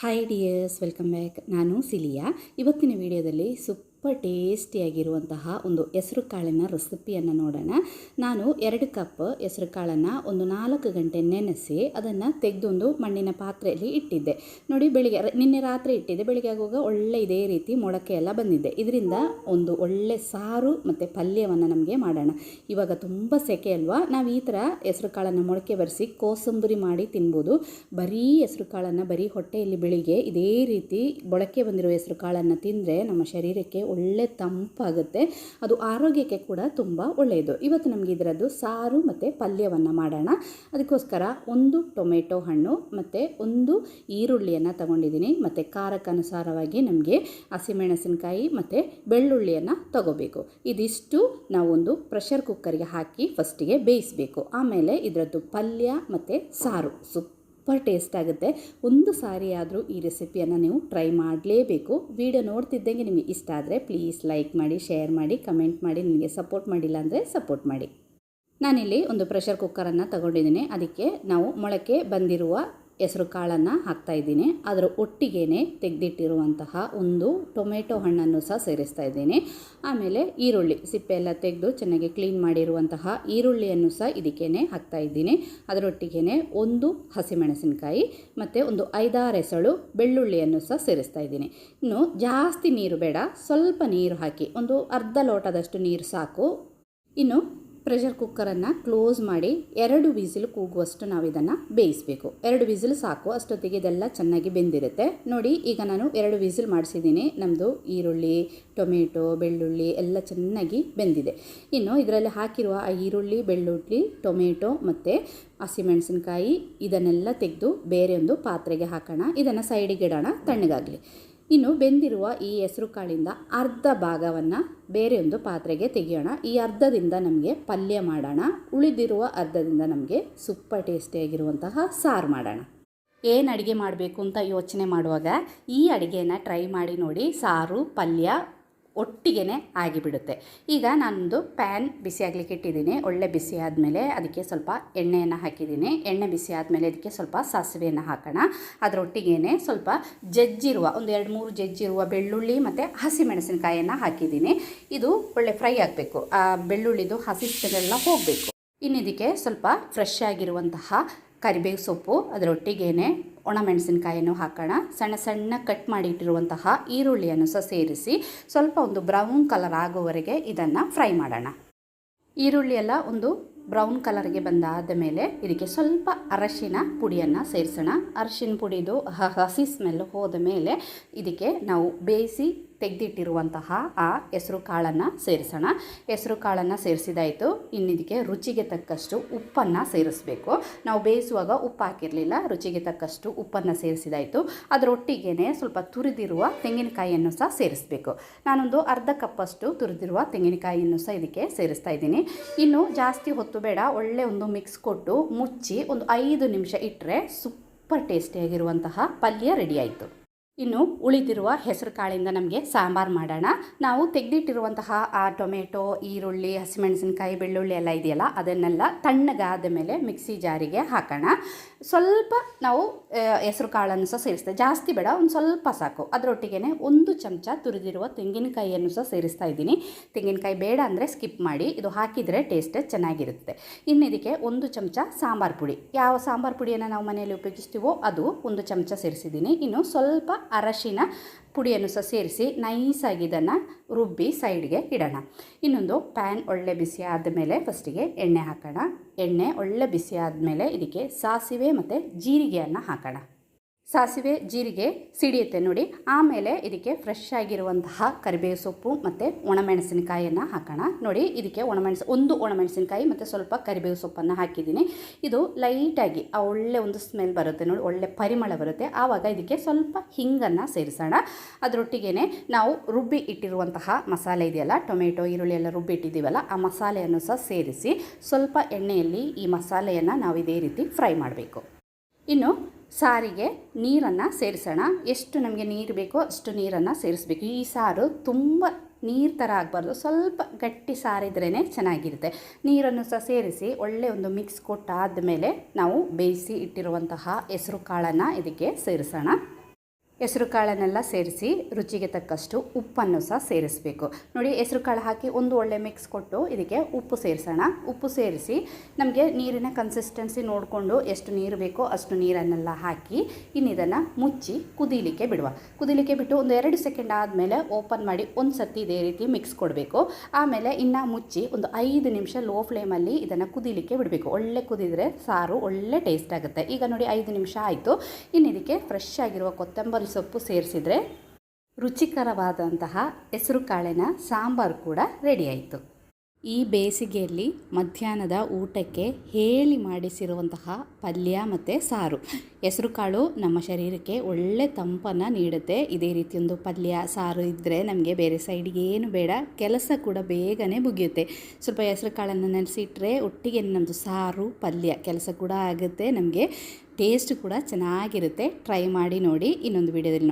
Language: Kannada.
Hi dears, welcome back. ನಾನು ಸಿಲಿಯಾ. ಇವತ್ತಿನ ವಿಡಿಯೋದಲ್ಲಿ ಟೇಸ್ಟಿಯಾಗಿರುವಂತಹ ಒಂದು ಹೆಸರು ಕಾಳಿನ ರೆಸಿಪಿಯನ್ನು ನೋಡೋಣ. ನಾನು 2 ಕಪ್ ಹೆಸರು ಕಾಳನ್ನು ಒಂದು 4 ಗಂಟೆ ನೆನೆಸಿ ಅದನ್ನು ತೆಗೆದೊಂದು ಮಣ್ಣಿನ ಪಾತ್ರೆಯಲ್ಲಿ ಇಟ್ಟಿದ್ದೆ. ನೋಡಿ, ನಿನ್ನೆ ರಾತ್ರಿ ಇಟ್ಟಿದ್ದೆ. ಬೆಳಿಗ್ಗೆ ಆಗುವಾಗ ಒಳ್ಳೆ ಇದೇ ರೀತಿ ಮೊಳಕೆ ಎಲ್ಲ ಬಂದಿದ್ದೆ. ಇದರಿಂದ ಒಂದು ಒಳ್ಳೆ ಸಾರು ಮತ್ತು ಪಲ್ಯವನ್ನು ನಮಗೆ ಮಾಡೋಣ. ಇವಾಗ ತುಂಬ ಸೆಕೆ ಅಲ್ವಾ, ನಾವು ಈ ಥರ ಹೆಸರು ಕಾಳನ್ನು ಮೊಳಕೆ ಬರೆಸಿ ಕೋಸಂಬರಿ ಮಾಡಿ ತಿನ್ಬೋದು. ಬರೀ ಹೆಸರು ಕಾಳನ್ನು ಬರೀ ಹೊಟ್ಟೆಯಲ್ಲಿ ಬೆಳಿಗ್ಗೆ ಇದೇ ರೀತಿ ಮೊಳಕೆ ಬಂದಿರೋ ಹೆಸರು ಕಾಳನ್ನು ತಿಂದರೆ ನಮ್ಮ ಶರೀರಕ್ಕೆ ಒಳ್ಳೆ ತಂಪಾಗುತ್ತೆ. ಅದು ಆರೋಗ್ಯಕ್ಕೆ ಕೂಡ ತುಂಬ ಒಳ್ಳೆಯದು. ಇವತ್ತು ನಮಗೆ ಇದರದ್ದು ಸಾರು ಮತ್ತು ಪಲ್ಯವನ್ನು ಮಾಡೋಣ. ಅದಕ್ಕೋಸ್ಕರ ಒಂದು ಟೊಮೆಟೊ ಹಣ್ಣು ಮತ್ತು ಒಂದು ಈರುಳ್ಳಿಯನ್ನು ತಗೊಂಡಿದ್ದೀನಿ. ಮತ್ತು ಖಾರಕ್ಕನುಸಾರವಾಗಿ ನಮಗೆ ಹಸಿಮೆಣಸಿನಕಾಯಿ ಮತ್ತು ಬೆಳ್ಳುಳ್ಳಿಯನ್ನು ತಗೋಬೇಕು. ಇದಿಷ್ಟು ನಾವೊಂದು ಪ್ರೆಷರ್ ಕುಕ್ಕರ್ಗೆ ಹಾಕಿ ಫಸ್ಟಿಗೆ ಬೇಯಿಸಬೇಕು. ಆಮೇಲೆ ಇದರದ್ದು ಪಲ್ಯ ಮತ್ತು ಸಾರು ಸೂಪರ್ ಟೇಸ್ಟ್ ಆಗುತ್ತೆ. ಒಂದು ಸಾರಿ ಆದರೂ ಈ ರೆಸಿಪಿಯನ್ನು ನೀವು ಟ್ರೈ ಮಾಡಲೇಬೇಕು. ವಿಡಿಯೋ ನೋಡ್ತಿದ್ದಂಗೆ ನಿಮಗೆ ಇಷ್ಟ ಆದರೆ ಪ್ಲೀಸ್ ಲೈಕ್ ಮಾಡಿ, ಶೇರ್ ಮಾಡಿ, ಕಮೆಂಟ್ ಮಾಡಿ. ನಿಮಗೆ ಸಪೋರ್ಟ್ ಮಾಡಿಲ್ಲ ಅಂದರೆ ಸಪೋರ್ಟ್ ಮಾಡಿ. ನಾನಿಲ್ಲಿ ಒಂದು ಪ್ರೆಷರ್ ಕುಕ್ಕರನ್ನು ತಗೊಂಡಿದ್ದೀನಿ. ಅದಕ್ಕೆ ನಾವು ಮೊಳಕೆ ಬಂದಿರುವ ಹೆಸರು ಕಾಳನ್ನು ಹಾಕ್ತಾಯಿದ್ದೀನಿ. ಅದರ ಒಟ್ಟಿಗೆ ತೆಗೆದಿಟ್ಟಿರುವಂತಹ ಒಂದು ಟೊಮೆಟೊ ಹಣ್ಣನ್ನು ಸಹ ಸೇರಿಸ್ತಾ ಇದ್ದೀನಿ. ಆಮೇಲೆ ಈರುಳ್ಳಿ ಸಿಪ್ಪೆ ಎಲ್ಲ ತೆಗೆದು ಚೆನ್ನಾಗಿ ಕ್ಲೀನ್ ಮಾಡಿರುವಂತಹ ಈರುಳ್ಳಿಯನ್ನು ಸಹ ಇದಕ್ಕೇ ಹಾಕ್ತಾ ಇದ್ದೀನಿ. ಅದರೊಟ್ಟಿಗೆ ಒಂದು ಹಸಿಮೆಣಸಿನಕಾಯಿ ಮತ್ತು ಒಂದು 5-6 ಎಸಳು ಬೆಳ್ಳುಳ್ಳಿಯನ್ನು ಸಹ ಸೇರಿಸ್ತಾ ಇದ್ದೀನಿ. ಇನ್ನು ಜಾಸ್ತಿ ನೀರು ಬೇಡ, ಸ್ವಲ್ಪ ನೀರು ಹಾಕಿ ಒಂದು ಅರ್ಧ ಲೋಟದಷ್ಟು ನೀರು ಸಾಕು. ಇನ್ನು ಪ್ರೆಷರ್ ಕುಕ್ಕರನ್ನು ಕ್ಲೋಸ್ ಮಾಡಿ 2 ವಿಸಿಲ್ ಕೂಗುವಷ್ಟು ನಾವು ಇದನ್ನು ಬೇಯಿಸಬೇಕು. 2 ವಿಸಿಲ್ ಸಾಕು, ಅಷ್ಟೊತ್ತಿಗೆ ಇದೆಲ್ಲ ಚೆನ್ನಾಗಿ ಬೆಂದಿರುತ್ತೆ. ನೋಡಿ, ಈಗ ನಾನು 2 ವಿಸಿಲ್ ಮಾಡಿಸಿದ್ದೀನಿ. ನಮ್ಮದು ಈರುಳ್ಳಿ, ಟೊಮೆಟೊ, ಬೆಳ್ಳುಳ್ಳಿ ಎಲ್ಲ ಚೆನ್ನಾಗಿ ಬೆಂದಿದೆ. ಇನ್ನು ಇದರಲ್ಲಿ ಹಾಕಿರುವ ಆ ಈರುಳ್ಳಿ, ಬೆಳ್ಳುಳ್ಳಿ, ಟೊಮೆಟೊ ಮತ್ತು ಹಸಿಮೆಣಸಿನಕಾಯಿ ಇದನ್ನೆಲ್ಲ ತೆಗೆದು ಬೇರೆ ಒಂದು ಪಾತ್ರೆಗೆ ಹಾಕೋಣ. ಇದನ್ನು ಸೈಡಿಗೆ ಇಡೋಣ, ತಣ್ಣಗಾಗಲಿ. ಇನ್ನು ಬೆಂದಿರುವ ಈ ಹೆಸರು ಕಾಳಿಂದ ಅರ್ಧ ಭಾಗವನ್ನು ಬೇರೆ ಒಂದು ಪಾತ್ರೆಗೆ ತೆಗೆಯೋಣ. ಈ ಅರ್ಧದಿಂದ ನಮಗೆ ಪಲ್ಯ ಮಾಡೋಣ, ಉಳಿದಿರುವ ಅರ್ಧದಿಂದ ನಮಗೆ ಸೂಪರ್ ಟೇಸ್ಟಿಯಾಗಿರುವಂತಹ ಸಾರು ಮಾಡೋಣ. ಏನು ಅಡುಗೆ ಮಾಡಬೇಕು ಅಂತ ಯೋಚನೆ ಮಾಡುವಾಗ ಈ ಅಡುಗೆನ ಟ್ರೈ ಮಾಡಿ ನೋಡಿ. ಸಾರು ಪಲ್ಯ ಒಟ್ಟಿಗೆ ಆಗಿಬಿಡುತ್ತೆ. ಈಗ ನಾನೊಂದು ಪ್ಯಾನ್ ಬಿಸಿ ಆಗಲಿಕ್ಕೆ ಇಟ್ಟಿದ್ದೀನಿ. ಒಳ್ಳೆ ಬಿಸಿ ಆದಮೇಲೆ ಅದಕ್ಕೆ ಸ್ವಲ್ಪ ಎಣ್ಣೆಯನ್ನು ಹಾಕಿದ್ದೀನಿ. ಎಣ್ಣೆ ಬಿಸಿ ಆದಮೇಲೆ ಅದಕ್ಕೆ ಸ್ವಲ್ಪ ಸಾಸಿವೆಯನ್ನು ಹಾಕೋಣ. ಅದರೊಟ್ಟಿಗೆ ಸ್ವಲ್ಪ ಜಜ್ಜಿರುವ ಒಂದು 2-3 ಜಜ್ಜಿರುವ ಬೆಳ್ಳುಳ್ಳಿ ಮತ್ತು ಹಸಿಮೆಣಸಿನಕಾಯಿಯನ್ನು ಹಾಕಿದ್ದೀನಿ. ಇದು ಒಳ್ಳೆ ಫ್ರೈ ಆಗಬೇಕು. ಆ ಬೆಳ್ಳುಳ್ಳಿದು ಹಸಿ ಸ್ಮೆಲ್ಲೆಲ್ಲ ಹೋಗಬೇಕು. ಇನ್ನು ಇದಕ್ಕೆ ಸ್ವಲ್ಪ ಫ್ರೆಶ್ ಆಗಿರುವಂತಹ ಕರಿಬೇವು ಸೊಪ್ಪು, ಅದರೊಟ್ಟಿಗೆ ಒಣಮೆಣಸಿನಕಾಯಿಯನ್ನು ಹಾಕೋಣ. ಸಣ್ಣ ಸಣ್ಣ ಕಟ್ ಮಾಡಿಟ್ಟಿರುವಂತಹ ಈರುಳ್ಳಿಯನ್ನು ಸಹ ಸೇರಿಸಿ ಸ್ವಲ್ಪ ಒಂದು ಬ್ರೌನ್ ಕಲರ್ ಆಗೋವರೆಗೆ ಇದನ್ನು ಫ್ರೈ ಮಾಡೋಣ. ಈರುಳ್ಳಿ ಎಲ್ಲ ಒಂದು ಬ್ರೌನ್ ಕಲರ್ಗೆ ಬಂದಾದ ಮೇಲೆ ಇದಕ್ಕೆ ಸ್ವಲ್ಪ ಅರಶಿನ ಪುಡಿಯನ್ನು ಸೇರಿಸೋಣ. ಅರಶಿನ ಪುಡಿದು ಹಸಿ ಸ್ಮೆಲ್ ಹೋದ ಮೇಲೆ ಇದಕ್ಕೆ ನಾವು ಬೇಯಿಸಿ ತೆಗೆದಿಟ್ಟಿರುವಂತಹ ಆ ಹೆಸರು ಕಾಳನ್ನು ಸೇರಿಸೋಣ. ಹೆಸರು ಕಾಳನ್ನು ಸೇರಿಸಿದಾಯಿತು. ಇನ್ನು ಇದಕ್ಕೆ ರುಚಿಗೆ ತಕ್ಕಷ್ಟು ಉಪ್ಪನ್ನು ಸೇರಿಸಬೇಕು. ನಾವು ಬೇಯಿಸುವಾಗ ಉಪ್ಪು ಹಾಕಿರಲಿಲ್ಲ, ರುಚಿಗೆ ತಕ್ಕಷ್ಟು ಉಪ್ಪನ್ನು ಸೇರಿಸಿದಾಯಿತು. ಅದರೊಟ್ಟಿಗೆ ಸ್ವಲ್ಪ ತುರಿದಿರುವ ತೆಂಗಿನಕಾಯಿಯನ್ನು ಸಹ ಸೇರಿಸಬೇಕು. ನಾನೊಂದು ಅರ್ಧ ಕಪ್ಪಷ್ಟು ತುರಿದಿರುವ ತೆಂಗಿನಕಾಯಿಯನ್ನು ಸಹ ಇದಕ್ಕೆ ಸೇರಿಸ್ತಾ ಇದ್ದೀನಿ. ಇನ್ನು ಜಾಸ್ತಿ ಹೊತ್ತು ಬೇಡ, ಒಳ್ಳೆ ಒಂದು ಮಿಕ್ಸ್ ಕೊಟ್ಟು ಮುಚ್ಚಿ ಒಂದು 5 ನಿಮಿಷ ಇಟ್ಟರೆ ಸೂಪರ್ ಟೇಸ್ಟಿಯಾಗಿರುವಂತಹ ಪಲ್ಯ ರೆಡಿ ಆಯಿತು. ಇನ್ನು ಉಳಿದಿರುವ ಹೆಸರು ಕಾಳಿಂದ ನಮಗೆ ಸಾಂಬಾರು ಮಾಡೋಣ. ನಾವು ತೆಗೆದಿಟ್ಟಿರುವಂತಹ ಆ ಟೊಮೆಟೊ, ಈರುಳ್ಳಿ, ಹಸಿಮೆಣಸಿನಕಾಯಿ, ಬೆಳ್ಳುಳ್ಳಿ ಎಲ್ಲ ಇದೆಯಲ್ಲ, ಅದನ್ನೆಲ್ಲ ತಣ್ಣಗಾದ ಮೇಲೆ ಮಿಕ್ಸಿ ಜಾರಿಗೆ ಹಾಕೋಣ. ಸ್ವಲ್ಪ ನಾವು ಹೆಸರು ಕಾಳನ್ನು ಸಹ ಸೇರಿಸ್ತೇವೆ, ಜಾಸ್ತಿ ಬೇಡ, ಒಂದು ಸ್ವಲ್ಪ ಸಾಕು. ಅದರೊಟ್ಟಿಗೆ 1 ಚಮಚ ತುರಿದಿರುವ ತೆಂಗಿನಕಾಯಿಯನ್ನು ಸಹ ಸೇರಿಸ್ತಾ ಇದ್ದೀನಿ. ತೆಂಗಿನಕಾಯಿ ಬೇಡ ಅಂದರೆ ಸ್ಕಿಪ್ ಮಾಡಿ, ಇದು ಹಾಕಿದರೆ ಟೇಸ್ಟ್ ಚೆನ್ನಾಗಿರುತ್ತೆ. ಇನ್ನು ಇದಕ್ಕೆ 1 ಚಮಚ ಸಾಂಬಾರು ಪುಡಿ, ಯಾವ ಸಾಂಬಾರು ಪುಡಿಯನ್ನು ನಾವು ಮನೆಯಲ್ಲಿ ಉಪಯೋಗಿಸ್ತೀವೋ ಅದು 1 ಚಮಚ ಸೇರಿಸಿದ್ದೀನಿ. ಇನ್ನು ಸ್ವಲ್ಪ ಅರಶಿನ ಪುಡಿಯನ್ನು ಸಹ ಸೇರಿಸಿ ನೈಸಾಗಿ ಇದನ್ನು ರುಬ್ಬಿ ಸೈಡ್ಗೆ ಇಡೋಣ. ಇನ್ನೊಂದು ಪ್ಯಾನ್ ಒಳ್ಳೆ ಬಿಸಿ ಆದಮೇಲೆ ಫಸ್ಟಿಗೆ ಎಣ್ಣೆ ಹಾಕೋಣ. ಎಣ್ಣೆ ಒಳ್ಳೆ ಬಿಸಿ ಆದಮೇಲೆ ಇದಕ್ಕೆ ಸಾಸಿವೆ ಮತ್ತು ಜೀರಿಗೆಯನ್ನು ಹಾಕೋಣ. ಸಾಸಿವೆ ಜೀರಿಗೆ ಸಿಡಿಯುತ್ತೆ ನೋಡಿ. ಆಮೇಲೆ ಇದಕ್ಕೆ ಫ್ರೆಶ್ ಆಗಿರುವಂತಹ ಕರಿಬೇವು ಸೊಪ್ಪು ಮತ್ತು ಒಣಮೆಣಸಿನಕಾಯಿಯನ್ನು ಹಾಕೋಣ. ನೋಡಿ, ಇದಕ್ಕೆ ಒಂದು ಒಣಮೆಣಸಿನಕಾಯಿ ಮತ್ತು ಸ್ವಲ್ಪ ಕರಿಬೇವು ಸೊಪ್ಪನ್ನು ಹಾಕಿದ್ದೀನಿ. ಇದು ಲೈಟಾಗಿ ಒಳ್ಳೆ ಒಂದು ಸ್ಮೆಲ್ ಬರುತ್ತೆ ನೋಡಿ, ಒಳ್ಳೆ ಪರಿಮಳ ಬರುತ್ತೆ. ಆವಾಗ ಇದಕ್ಕೆ ಸ್ವಲ್ಪ ಹಿಂಗನ್ನು ಸೇರಿಸೋಣ. ಅದರೊಟ್ಟಿಗೆ ನಾವು ರುಬ್ಬಿ ಇಟ್ಟಿರುವಂತಹ ಮಸಾಲೆ ಇದೆಯಲ್ಲ, ಟೊಮೆಟೊ, ಈರುಳ್ಳಿ ಎಲ್ಲ ರುಬ್ಬಿ ಇಟ್ಟಿದ್ದೀವಲ್ಲ, ಆ ಮಸಾಲೆಯನ್ನು ಸಹ ಸೇರಿಸಿ ಸ್ವಲ್ಪ ಎಣ್ಣೆಯಲ್ಲಿ ಈ ಮಸಾಲೆಯನ್ನು ನಾವು ಇದೇ ರೀತಿ ಫ್ರೈ ಮಾಡಬೇಕು. ಇನ್ನು ಸಾರಿಗೆ ನೀರನ್ನು ಸೇರಿಸೋಣ. ಎಷ್ಟು ನಮಗೆ ನೀರು ಬೇಕೋ ಅಷ್ಟು ನೀರನ್ನು ಸೇರಿಸಬೇಕು. ಈ ಸಾರು ತುಂಬ ನೀರು ಥರ ಆಗಬಾರ್ದು, ಸ್ವಲ್ಪ ಗಟ್ಟಿ ಸಾರಿದ್ರೇ ಚೆನ್ನಾಗಿರುತ್ತೆ. ನೀರನ್ನು ಸಹ ಸೇರಿಸಿ ಒಳ್ಳೆ ಒಂದು ಮಿಕ್ಸ್ ಕೊಟ್ಟಾದ ಮೇಲೆ ನಾವು ಬೇಯಿಸಿ ಇಟ್ಟಿರುವಂತಹ ಹೆಸರು ಕಾಳನ್ನು ಇದಕ್ಕೆ ಸೇರಿಸೋಣ. ಹೆಸರು ಕಾಳನ್ನೆಲ್ಲ ಸೇರಿಸಿ ರುಚಿಗೆ ತಕ್ಕಷ್ಟು ಉಪ್ಪನ್ನು ಸಹ ಸೇರಿಸಬೇಕು. ನೋಡಿ, ಹೆಸರು ಕಾಳು ಹಾಕಿ ಒಂದು ಒಳ್ಳೆ ಮಿಕ್ಸ್ ಕೊಟ್ಟು ಇದಕ್ಕೆ ಉಪ್ಪು ಸೇರಿಸೋಣ. ಉಪ್ಪು ಸೇರಿಸಿ ನಮಗೆ ನೀರಿನ ಕನ್ಸಿಸ್ಟೆನ್ಸಿ ನೋಡಿಕೊಂಡು ಎಷ್ಟು ನೀರು ಬೇಕೋ ಅಷ್ಟು ನೀರನ್ನೆಲ್ಲ ಹಾಕಿ ಇನ್ನಿದನ್ನು ಮುಚ್ಚಿ ಕುದೀಲಿಕ್ಕೆ ಬಿಡುವ. ಕುದೀಲಿಕ್ಕೆ ಬಿಟ್ಟು ಒಂದು 2 ಸೆಕೆಂಡ್ ಆದಮೇಲೆ ಓಪನ್ ಮಾಡಿ ಒಂದು ಸರ್ತಿ ಇದೇ ರೀತಿ ಮಿಕ್ಸ್ ಕೊಡಬೇಕು. ಆಮೇಲೆ ಇನ್ನು ಮುಚ್ಚಿ ಒಂದು 5 ನಿಮಿಷ ಲೋ ಫ್ಲೇಮಲ್ಲಿ ಇದನ್ನು ಕುದೀಲಿಕ್ಕೆ ಬಿಡಬೇಕು. ಒಳ್ಳೆ ಕುದಿದ್ರೆ ಸಾರು ಒಳ್ಳೆ ಟೇಸ್ಟ್ ಆಗುತ್ತೆ. ಈಗ ನೋಡಿ 5 ನಿಮಿಷ ಆಯಿತು. ಇನ್ನು ಇದಕ್ಕೆ ಫ್ರೆಶ್ ಆಗಿರುವ ಕೊತ್ತಂಬರಿ ಸೊಪ್ಪು ಸೇರಿಸಿದರೆ ರುಚಿಕರವಾದಂತಹ ಹೆಸರು ಕಾಳಿನ ಸಾಂಬಾರು ಕೂಡ ರೆಡಿ ಆಯಿತು. ಈ ಬೇಸಿಗೆಯಲ್ಲಿ ಮಧ್ಯಾಹ್ನದ ಊಟಕ್ಕೆ ಹೇಳಿ ಮಾಡಿಸಿರುವಂತಹ ಪಲ್ಯ ಮತ್ತು ಸಾರು. ಹೆಸರು ಕಾಳು ನಮ್ಮ ಶರೀರಕ್ಕೆ ಒಳ್ಳೆ ತಂಪನ್ನು ನೀಡುತ್ತೆ. ಇದೇ ರೀತಿಯೊಂದು ಪಲ್ಯ ಸಾರು ಇದ್ದರೆ ನಮಗೆ ಬೇರೆ ಸೈಡಿಗೆ ಏನು ಬೇಡ, ಕೆಲಸ ಕೂಡ ಬೇಗನೆ ಮುಗಿಯುತ್ತೆ. ಸ್ವಲ್ಪ ಹೆಸರು ಕಾಳನ್ನು ನೆನೆಸಿಟ್ರೆ ಒಟ್ಟಿಗೆ ನಮ್ಮದು ಸಾರು ಪಲ್ಯ ಕೆಲಸ ಕೂಡ ಆಗುತ್ತೆ, ನಮಗೆ ಟೇಸ್ಟ್ ಕೂಡ ಚೆನ್ನಾಗಿರುತ್ತೆ. ಟ್ರೈ ಮಾಡಿ ನೋಡಿ. ಇನ್ನೊಂದು ವಿಡಿಯೋದಲ್ಲಿ